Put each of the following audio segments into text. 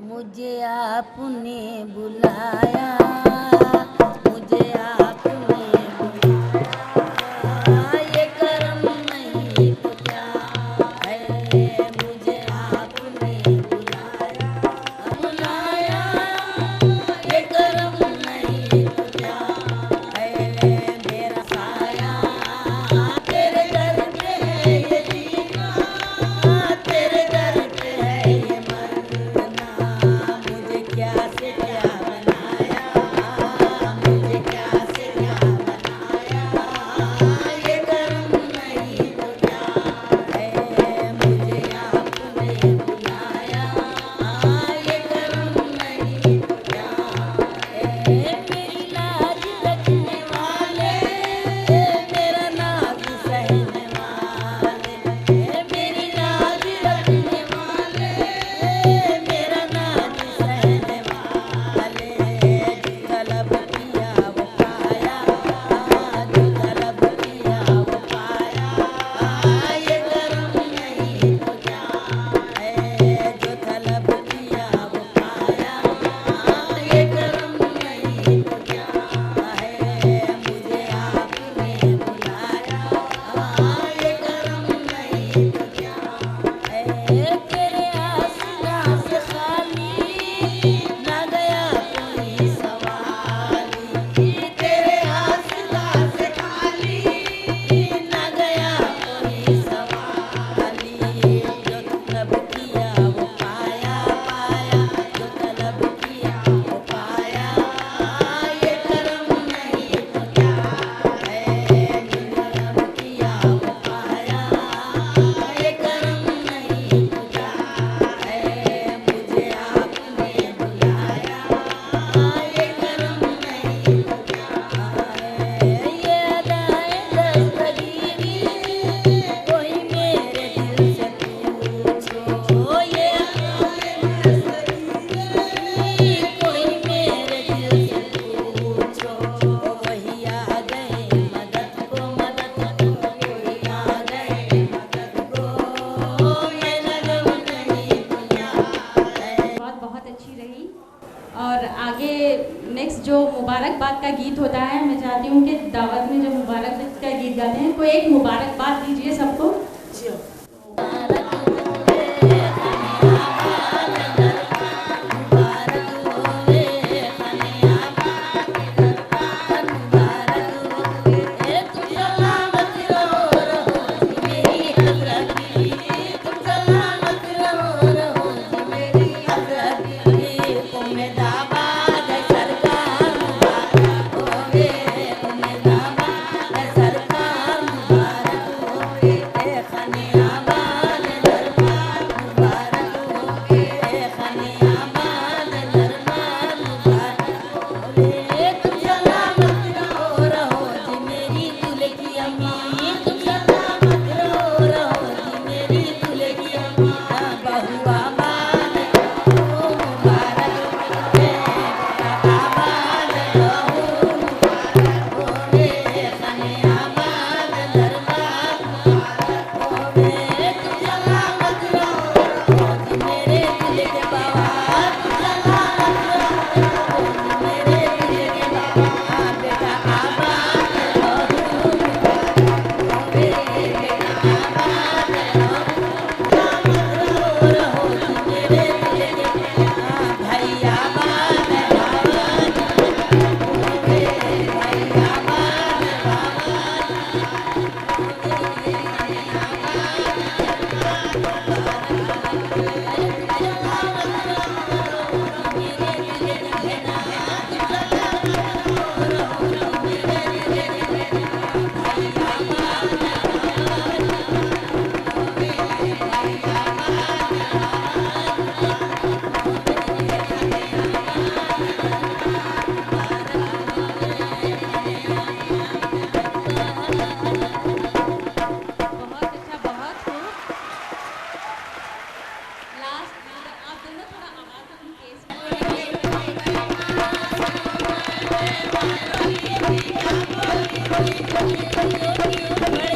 मुझे आपने बुलाया, मुझे आपने बुलाया, ये करम नहीं तो क्या है। मुझे आपने बुलाया, बुलाया, ये करम नहीं तो क्या है। मेरा साया तेरे दर पे है ये जीना, तेरे दर पे है ये मरना। मुझे क्या से क्या बनाया, मुझे क्या से क्या बनाया, ये करम नहीं तो क्या है। मुझे आपने बुलाया, ये करम नहीं तो क्या है। मेरी लाज रखने वाले, मेरा नाज सहने वाले, मेरी लाज रखने वाले, मेरा नाज सहने वाले। जो तलब किया वो पाया, जो तलब किया वो पाया, ये करम नहीं तो क्या है। जो तलब किया वो पाया, ये करम नहीं तो क्या है। मुझे आपने बुलाया, ये करम नहीं तो क्या है। तेरे आसरा से खाली ना गया कोई सवाली, तेरे आसरा से खाली ना गया कोई सवाली। जो तलब किया वो पाया, पाया, जो तलब किया वो पाया, ये करम नहीं तो क्या है। जो तलब किया वो पाया, ये करम नहीं तो क्या है। मुझे आपने बुलाया, ये करम नहीं तो क्या है। ये अदाए दस्तगीरी कोई मेरे दिल से पूछो, ये अदाए दस्तगीरी कोई मेरे दिल से पूछो। वही आ गए मदद को, मदद को, वही आ गए मदद को, मैं लगन नहीं दुनिया है। बहुत अच्छी रही। और आगे नेक्स्ट जो मुबारकबाद का गीत होता है, मैं चाहती हूँ कि दावत में जो मुबारकबाद का गीत गाते हैं, कोई एक मुबारकबाद दीजिए सबको। Thank you.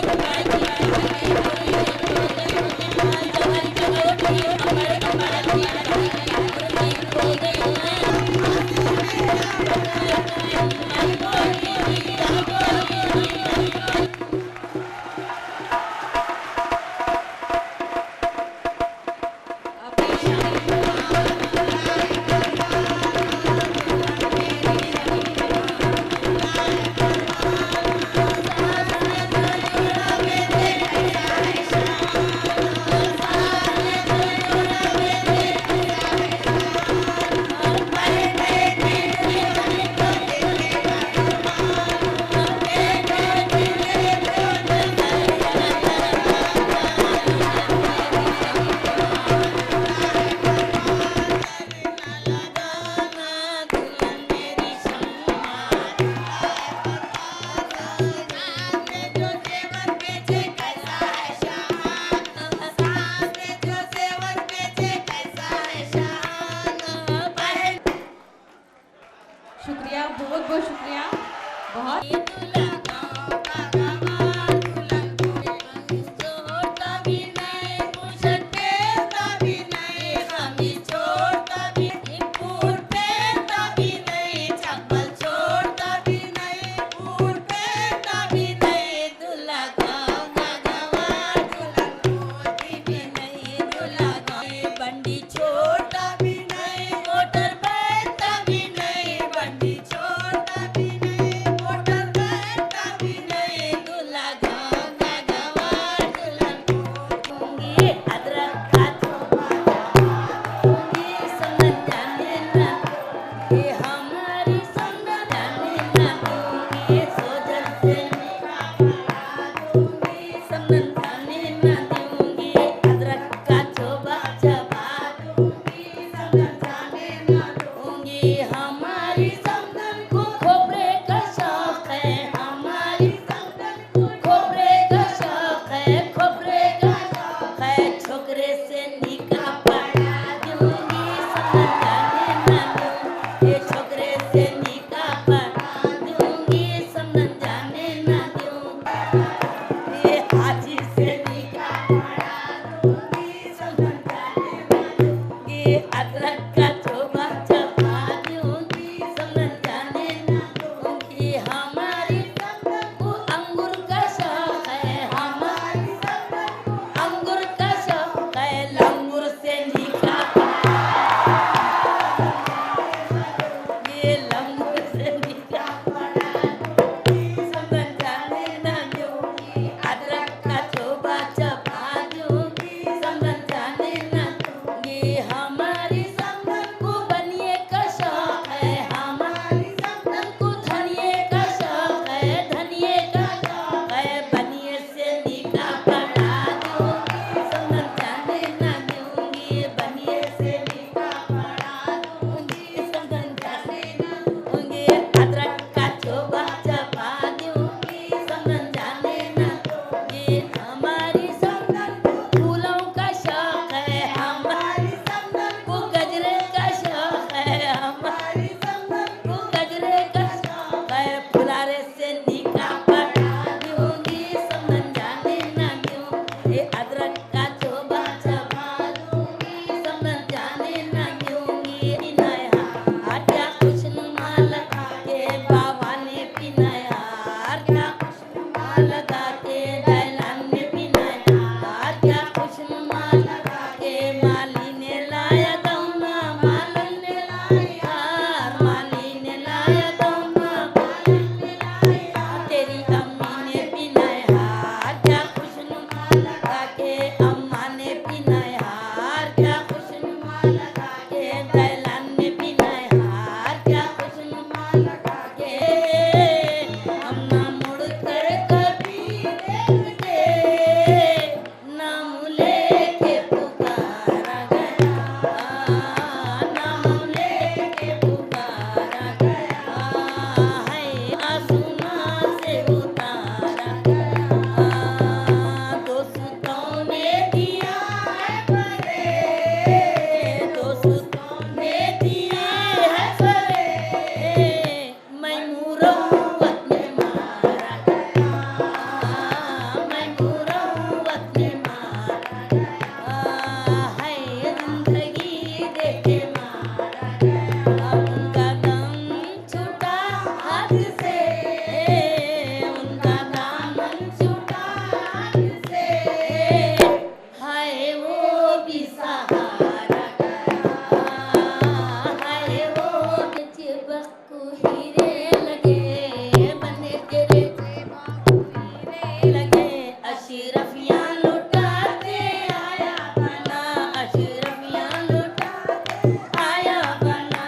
अशरफियाँ लुटाते आया बना, अशरफियाँ लुटाते आया बना।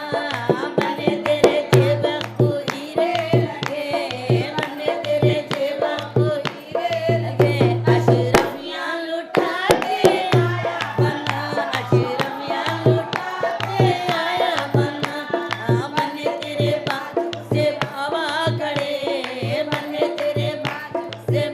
बने तेरे जेब को हीरे लगे, बने तेरे जेब को हीरे लगे। अशरफियाँ लुटाते आया बना, अशरफियाँ लुटाते आया बना। बने तेरे बाजू से बाबा खड़े, बने तेरे बाजू से